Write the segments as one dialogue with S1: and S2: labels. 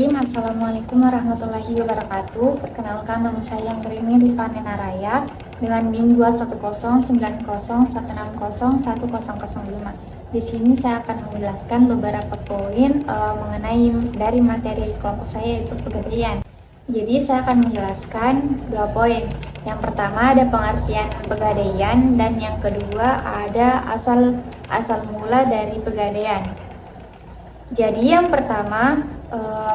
S1: Bismillahirrahmanirrahim. Assalamualaikum warahmatullahi wabarakatuh. Perkenalkan, nama saya Anggreni Rifani Naraya dengan NIM 21090160105. Di sini saya akan menjelaskan beberapa poin mengenai dari materi kelompok saya, yaitu pegadaian. Jadi saya akan menjelaskan 2 poin. Yang pertama ada pengertian pegadaian, dan yang kedua ada asal mula dari pegadaian. Jadi yang pertama,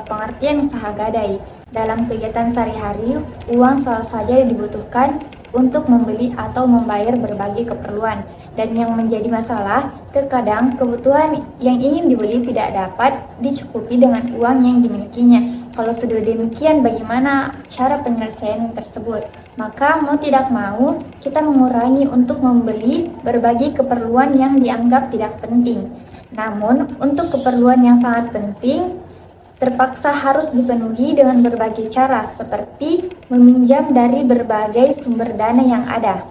S1: pengertian usaha gadai. Dalam kegiatan sehari-hari, uang selalu saja dibutuhkan untuk membeli atau membayar berbagai keperluan. Dan yang menjadi masalah, terkadang kebutuhan yang ingin dibeli tidak dapat dicukupi dengan uang yang dimilikinya. Kalau sudah demikian, bagaimana cara penyelesaian tersebut? Maka mau tidak mau, kita mengurangi untuk membeli berbagai keperluan yang dianggap tidak penting. Namun, untuk keperluan yang sangat penting, terpaksa harus dipenuhi dengan berbagai cara, seperti meminjam dari berbagai sumber dana yang ada.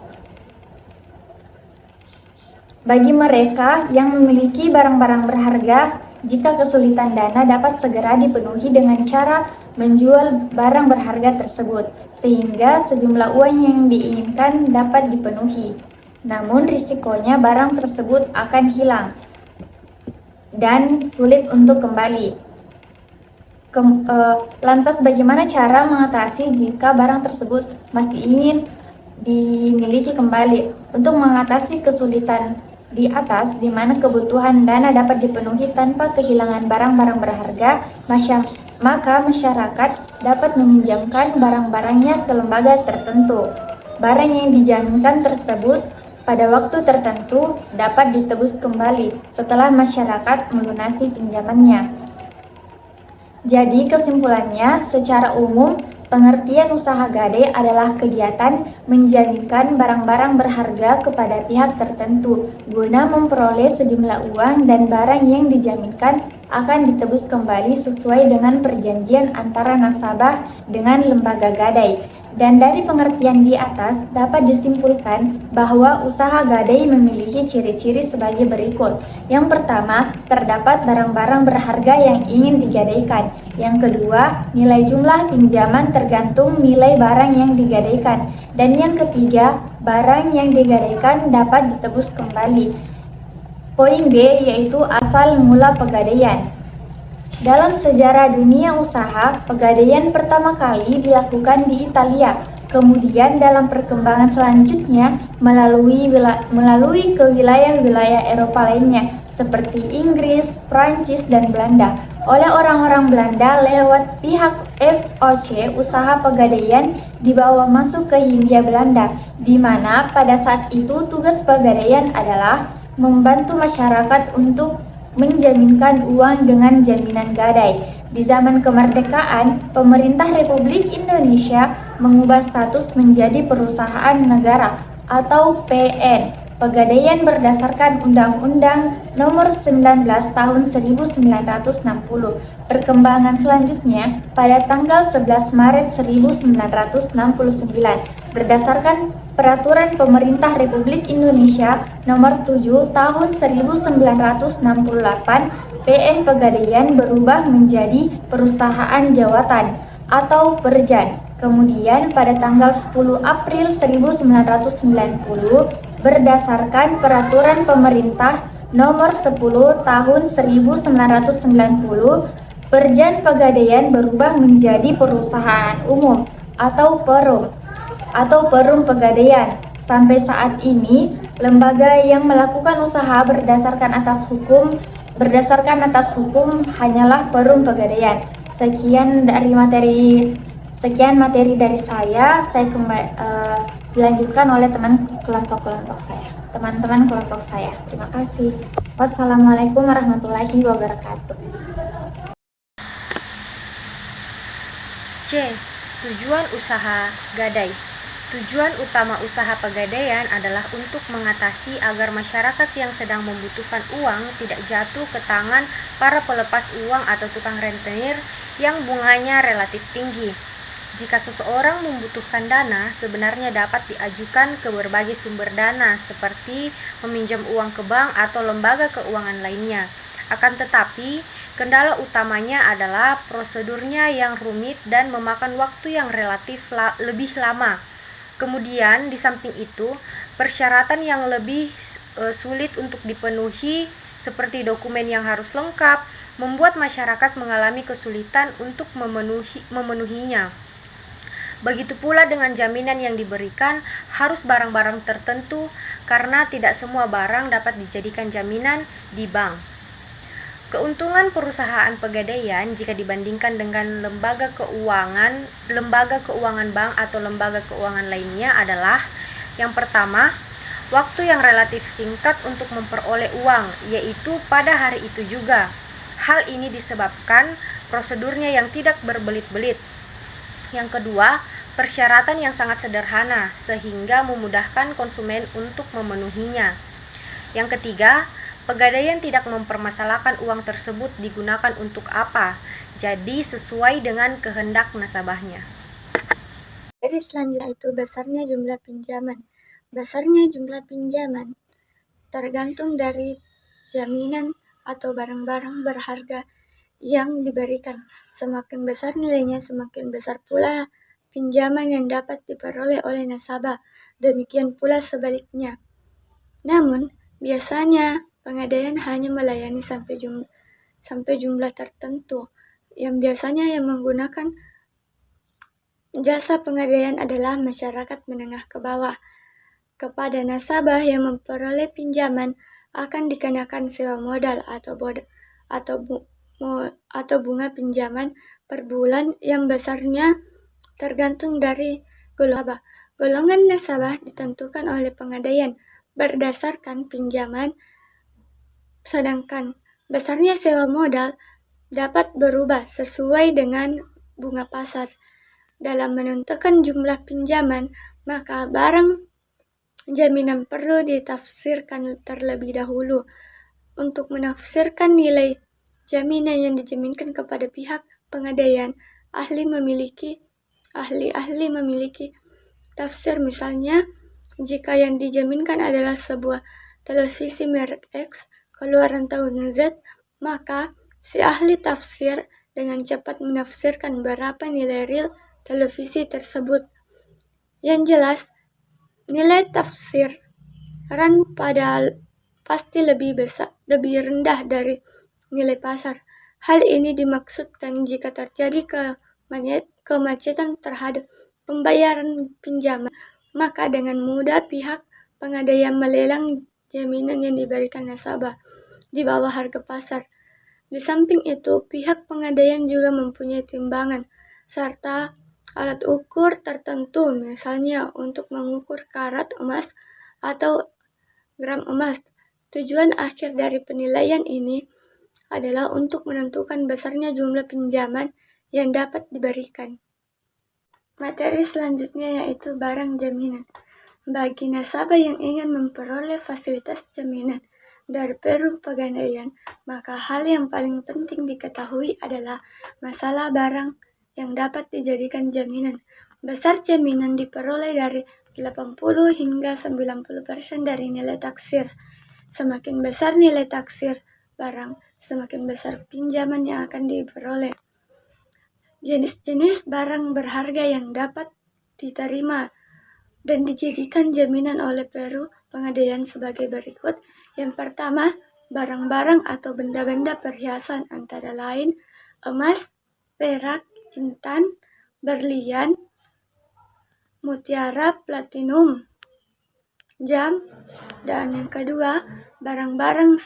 S1: Bagi mereka yang memiliki barang-barang berharga, jika kesulitan dana dapat segera dipenuhi dengan cara menjual barang berharga tersebut, sehingga sejumlah uang yang diinginkan dapat dipenuhi. Namun risikonya barang tersebut akan hilang dan sulit untuk kembali. Lantas bagaimana cara mengatasi jika barang tersebut masih ingin dimiliki kembali? Untuk mengatasi kesulitan di atas, di mana kebutuhan dana dapat dipenuhi tanpa kehilangan barang-barang berharga, maka masyarakat dapat meminjamkan barang-barangnya ke lembaga tertentu. Barang yang dijaminkan tersebut pada waktu tertentu dapat ditebus kembali setelah masyarakat melunasi pinjamannya. Jadi kesimpulannya, secara umum, pengertian usaha gadai adalah kegiatan menjaminkan barang-barang berharga kepada pihak tertentu guna memperoleh sejumlah uang, dan barang yang dijaminkan akan ditebus kembali sesuai dengan perjanjian antara nasabah dengan lembaga gadai. Dan dari pengertian di atas dapat disimpulkan bahwa usaha gadai memiliki ciri-ciri sebagai berikut. Yang pertama, terdapat barang-barang berharga yang ingin digadaikan. Yang kedua, nilai jumlah pinjaman tergantung nilai barang yang digadaikan. Dan yang ketiga, barang yang digadaikan dapat ditebus kembali. Poin B yaitu asal mula pegadaian. Dalam sejarah dunia usaha, pegadaian pertama kali dilakukan di Italia. Kemudian dalam perkembangan selanjutnya melalui ke wilayah-wilayah Eropa lainnya seperti Inggris, Prancis, dan Belanda. Oleh orang-orang Belanda lewat pihak VOC, usaha pegadaian dibawa masuk ke Hindia Belanda, di mana pada saat itu tugas pegadaian adalah membantu masyarakat untuk menjaminkan uang dengan jaminan gadai. Di zaman kemerdekaan, pemerintah Republik Indonesia mengubah status menjadi perusahaan negara atau PN. Pegadaian berdasarkan Undang-Undang Nomor 19 Tahun 1960. Perkembangan selanjutnya pada tanggal 11 Maret 1969 berdasarkan Peraturan Pemerintah Republik Indonesia Nomor 7 Tahun 1968, PN Pegadaian berubah menjadi Perusahaan Jawatan atau Perjan. Kemudian pada tanggal 10 April 1990 berdasarkan Peraturan Pemerintah Nomor 10 Tahun 1990, Perjan Pegadaian berubah menjadi Perusahaan Umum atau Perum Pegadaian. Sampai saat ini, lembaga yang melakukan usaha berdasarkan atas hukum hanyalah Perum Pegadaian. Sekian materi dari saya dilanjutkan oleh teman-teman kelompok saya. Terima kasih. Wassalamualaikum warahmatullahi wabarakatuh.
S2: C. Tujuan usaha gadai. Tujuan utama usaha pegadaian adalah untuk mengatasi agar masyarakat yang sedang membutuhkan uang tidak jatuh ke tangan para pelepas uang atau tukang rentenir yang bunganya relatif tinggi. Jika seseorang membutuhkan dana, sebenarnya dapat diajukan ke berbagai sumber dana seperti meminjam uang ke bank atau lembaga keuangan lainnya. Akan tetapi, Kendala utamanya adalah prosedurnya yang rumit dan memakan waktu yang relatif lebih lama. Kemudian di samping itu, persyaratan yang lebih sulit untuk dipenuhi seperti dokumen yang harus lengkap membuat masyarakat mengalami kesulitan untuk memenuhinya. Begitu pula dengan jaminan yang diberikan harus barang-barang tertentu karena tidak semua barang dapat dijadikan jaminan di bank. Keuntungan perusahaan pegadaian jika dibandingkan dengan lembaga keuangan bank atau lembaga keuangan lainnya adalah yang pertama, waktu yang relatif singkat untuk memperoleh uang, yaitu pada hari itu juga. Hal ini disebabkan prosedurnya yang tidak berbelit-belit. Yang kedua, persyaratan yang sangat sederhana sehingga memudahkan konsumen untuk memenuhinya. Yang ketiga, pegadaian tidak mempermasalahkan uang tersebut digunakan untuk apa, jadi sesuai dengan kehendak nasabahnya.
S3: Jadi selanjutnya itu besarnya jumlah pinjaman. Besarnya jumlah pinjaman tergantung dari jaminan atau barang-barang berharga yang diberikan. Semakin besar nilainya, semakin besar pula pinjaman yang dapat diperoleh oleh nasabah. Demikian pula sebaliknya. Namun, biasanya pegadaian hanya melayani sampai jumlah tertentu. Yang biasanya yang menggunakan jasa pegadaian adalah masyarakat menengah ke bawah. Kepada nasabah yang memperoleh pinjaman akan dikenakan sewa modal atau bunga pinjaman per bulan yang besarnya tergantung dari golongan nasabah. Golongan nasabah ditentukan oleh pegadaian berdasarkan pinjaman, sedangkan besarnya sewa modal dapat berubah sesuai dengan bunga pasar. Dalam menentukan jumlah pinjaman, maka barang jaminan perlu ditafsirkan terlebih dahulu. Untuk menafsirkan nilai jaminan yang dijaminkan kepada pihak pegadaian, ahli memiliki tafsir. Misalnya, jika yang dijaminkan adalah sebuah televisi merek X keluaran tahun Z, maka si ahli tafsir dengan cepat menafsirkan berapa nilai real televisi tersebut. Yang jelas, nilai tafsiran pasti lebih rendah dari nilai pasar. Hal ini dimaksudkan jika terjadi kemacetan terhadap pembayaran pinjaman, maka dengan mudah pihak pegadaian melelang jaminan yang diberikan nasabah di bawah harga pasar. Di samping itu, pihak pegadaian juga mempunyai timbangan serta alat ukur tertentu, misalnya untuk mengukur karat emas atau gram emas. Tujuan akhir dari penilaian ini adalah untuk menentukan besarnya jumlah pinjaman yang dapat diberikan. Materi selanjutnya yaitu barang jaminan. Bagi nasabah yang ingin memperoleh fasilitas jaminan dari perum pegadaian, maka hal yang paling penting diketahui adalah masalah barang yang dapat dijadikan jaminan. Besar jaminan diperoleh dari 80 hingga 90% dari nilai taksir. Semakin besar nilai taksir barang, semakin besar pinjaman yang akan diperoleh. Jenis-jenis barang berharga yang dapat diterima dan dijadikan jaminan oleh perum pegadaian sebagai berikut. Yang pertama, barang-barang atau benda-benda perhiasan antara lain emas, perak, intan, berlian, mutiara, platinum, jam. Dan yang kedua, barang-barang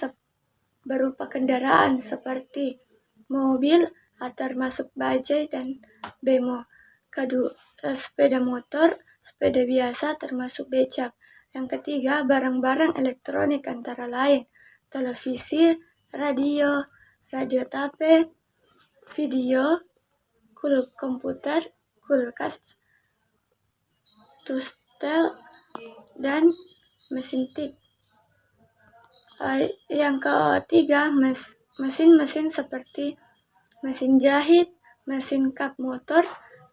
S3: berupa kendaraan seperti mobil, termasuk bajai dan bemo. Kedua, sepeda motor, sepeda biasa termasuk becak. Yang ketiga, barang-barang elektronik antara lain televisi, radio tape, video, komputer, kulkas, toaster, dan mesin tik. Yang ketiga, mesin-mesin seperti mesin jahit, mesin kap motor,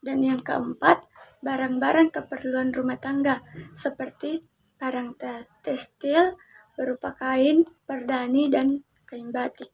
S3: dan yang keempat, barang-barang keperluan rumah tangga seperti barang tekstil berupa kain, perdani, dan kain batik.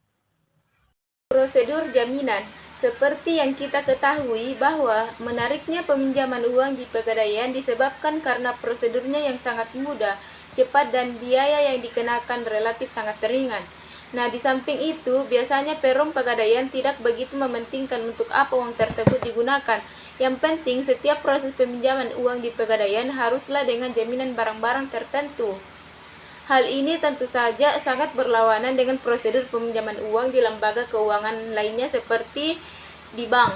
S4: Prosedur jaminan. Seperti yang kita ketahui bahwa menariknya peminjaman uang di Pegadaian disebabkan karena prosedurnya yang sangat mudah, cepat, dan biaya yang dikenakan relatif sangat ringan. Nah, di samping itu, biasanya perum Pegadaian tidak begitu mementingkan untuk apa uang tersebut digunakan. Yang penting, setiap proses peminjaman uang di Pegadaian haruslah dengan jaminan barang-barang tertentu. Hal ini tentu saja sangat berlawanan dengan prosedur peminjaman uang di lembaga keuangan lainnya seperti di bank.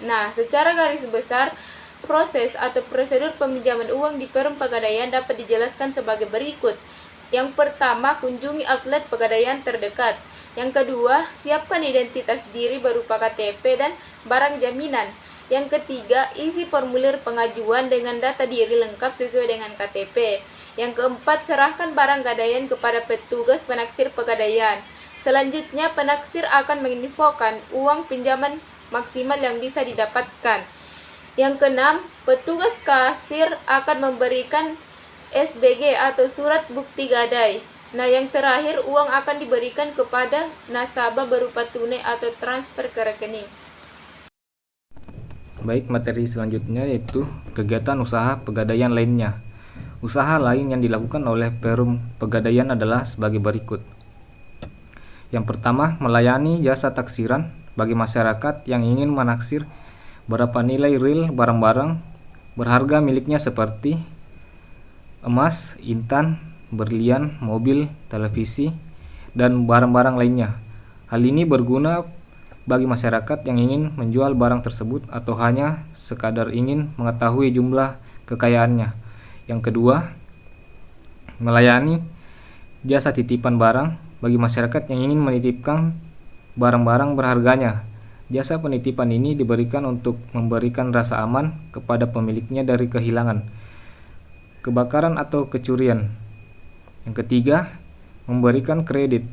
S4: Nah, secara garis besar, proses atau prosedur peminjaman uang di perum Pegadaian dapat dijelaskan sebagai berikut. Yang pertama, kunjungi outlet Pegadaian terdekat. Yang kedua, siapkan identitas diri berupa KTP dan barang jaminan. Yang ketiga, isi formulir pengajuan dengan data diri lengkap sesuai dengan KTP. Yang keempat, serahkan barang gadaian kepada petugas penaksir Pegadaian. Selanjutnya, penaksir akan menginfokan uang pinjaman maksimal yang bisa didapatkan. Yang keenam, petugas kasir akan memberikan SBG atau surat bukti gadai. Nah, yang terakhir, uang akan diberikan kepada nasabah berupa tunai atau transfer ke rekening.
S5: Baik, materi selanjutnya yaitu kegiatan usaha pegadaian lainnya. Usaha lain yang dilakukan oleh perum Pegadaian adalah sebagai berikut. Yang pertama, melayani jasa taksiran bagi masyarakat yang ingin menaksir berapa nilai real barang-barang berharga miliknya seperti emas, intan, berlian, mobil, televisi, dan barang-barang lainnya. Hal ini berguna bagi masyarakat yang ingin menjual barang tersebut atau hanya sekadar ingin mengetahui jumlah kekayaannya. Yang kedua, melayani jasa titipan barang bagi masyarakat yang ingin menitipkan barang-barang berharganya. Jasa penitipan ini diberikan untuk memberikan rasa aman kepada pemiliknya dari kehilangan, kebakaran, atau kecurian. Yang ketiga, memberikan kredit,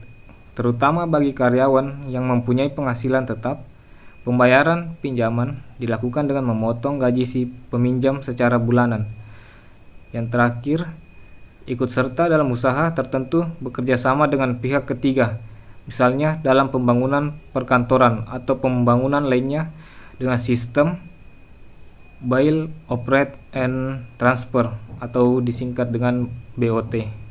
S5: terutama bagi karyawan yang mempunyai penghasilan tetap. Pembayaran pinjaman dilakukan dengan memotong gaji si peminjam secara bulanan. Yang terakhir, ikut serta dalam usaha tertentu bekerja sama dengan pihak ketiga, misalnya dalam pembangunan perkantoran atau pembangunan lainnya dengan sistem Build, Operate, and Transfer atau disingkat dengan BOT.